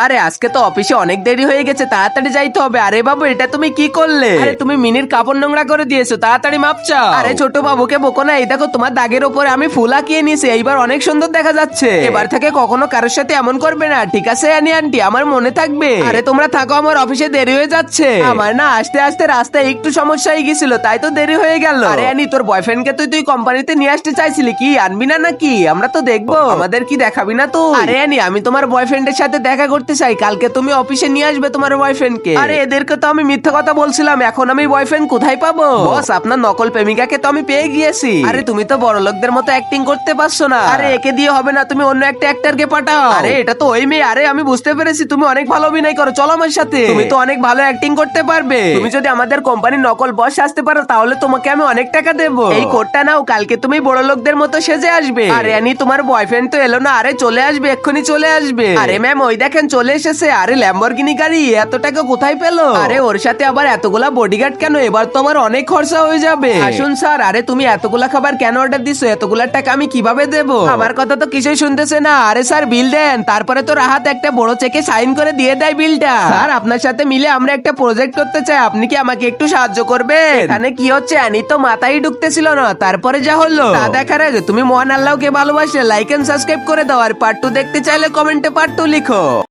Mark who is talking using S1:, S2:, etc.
S1: আরে আজকে তো অফিসে অনেক দেরি হয়ে গেছে, তাড়াতাড়ি যাইতে হবে। আরে বাবু, এটা তুমি কি করলে? আরে তুমি মিনির কাপড় নোংরা করে দিয়েছো, তাড়াতাড়ি মাপ চাও। আরে ছোট বাবুকে বকো না, এই দেখো তোমার দাগের উপরে আমি ফুল আঁকিয়ে নিয়েছি, এইবার অনেক সুন্দর দেখা যাচ্ছে। এবার থেকে কখনো কারোর সাথে এমন করবে না, ঠিক আছে অ্যানি আন্টি? আমার মনে থাকবে। আরে তোমরা থাকো, আমার অফিসে দেরি হয়ে যাচ্ছে। আমার না আস্তে আস্তে রাস্তায় একটু সমস্যা হয়ে গেছিল, তাই তো দেরি হয়ে গেল। আরে অ্যানি, তোর বয়ফ্রেন্ডকে তুই কোম্পানিতে নিয়ে আসতে চাইছিলি, কি আনবি না নাকি? আমরা তো দেখবো, আমাদের কি দেখাবি না তুই? আরে অ্যানি, আমি তোমার বয়ফ্রেন্ডের সাথে দেখা করতে চাই, কালকে তুমি অফিসে নিয়ে আসবে তোমার বয়ফ্রেন্ডকে। আরে এদেরকে তো আমি মিথ্যা কথা বলছিলাম, এখন আমি বয়ফ্রেন্ড কোথায় পাবো? বস, আপনার নকল প্রেমিকাকে তো আমি পেয়ে গিয়েছি। আরে তুমি তো বড় লোকদের মতো অ্যাক্টিং করতে পারছো না। আরে একে দিয়ে হবে না, তুমি অন্য একটা অ্যাক্টরকে পাঠাও। আরে এটা তো ওই মেয়ে। আরে আমি বুঝতে পেরেছি, তুমি অনেক ভালো অভিনয় করো, চলো আমার সাথে। তুমি তো অনেক ভালো অ্যাক্টিং করতে পারবে। তুমি যদি আমাদের কোম্পানির নকল বস আসতে পারো, তাহলে তোমাকে আমি অনেক টাকা দেবো। এই কোটটা নাও, কালকে তুমি বড় লোকদের মতো সেজে আসবে। আরে অ্যানি, তোমার বয়ফ্রেন্ড তো এলো না। আরে চলে আসবে, এক্ষুনি চলে আসবে। আরে ম্যাম, ওই দেখেন চলে এসেছে। আরে ল্যাম্বরগিনি গাড়ি এত টাকা কোথায় পেলো? আরে ওর সাথে আবার এতগুলা বডিগার্ড কেন? এবার তো আমার অনেক খরচা হয়ে যাবে। আসুন স্যার। আরে তুমি এতগুলা খাবার কেন অর্ডার দিছো? এতগুলা টাকা আমি কিভাবে দেবো? আমার কথা তো কিছুই শুনতেছে না। আরে স্যার, বিল দেন। তারপরে তো রাহাত একটা বড় চেকে সাইন করে দিয়ে দেয় বিলটা। স্যার, আপনার সাথে মিলে আমরা একটা প্রজেক্ট করতে চাই, আপনি কি আমাকে একটু সাহায্য করবেন? এখানে কি হচ্ছে আনি তো মাথায় ঢুকতেছিল না। তারপরে যা হলো তা দেখার আগে তুমি মহান আল্লাহকে ভালোবাসে লাইক এন্ড সাবস্ক্রাইব করে দাও, আর পার্ট 2 দেখতে চাইলে কমেন্টে পার্ট 2 লিখো।